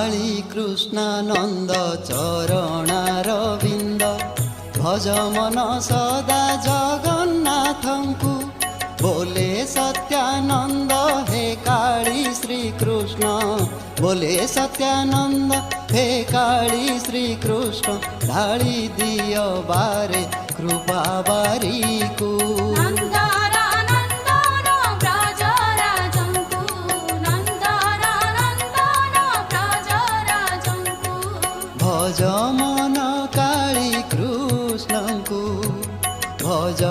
काली कृष्णानंद चरणारविंद भज मन सदा जगन्नाथंकु बोले सत्यानंद हे काली श्री कृष्ण बोले सत्यानंद हे काली श्री कृष्ण ढाली दियो बारे कृपा बारीकु भज मन काली कृष्ण को भज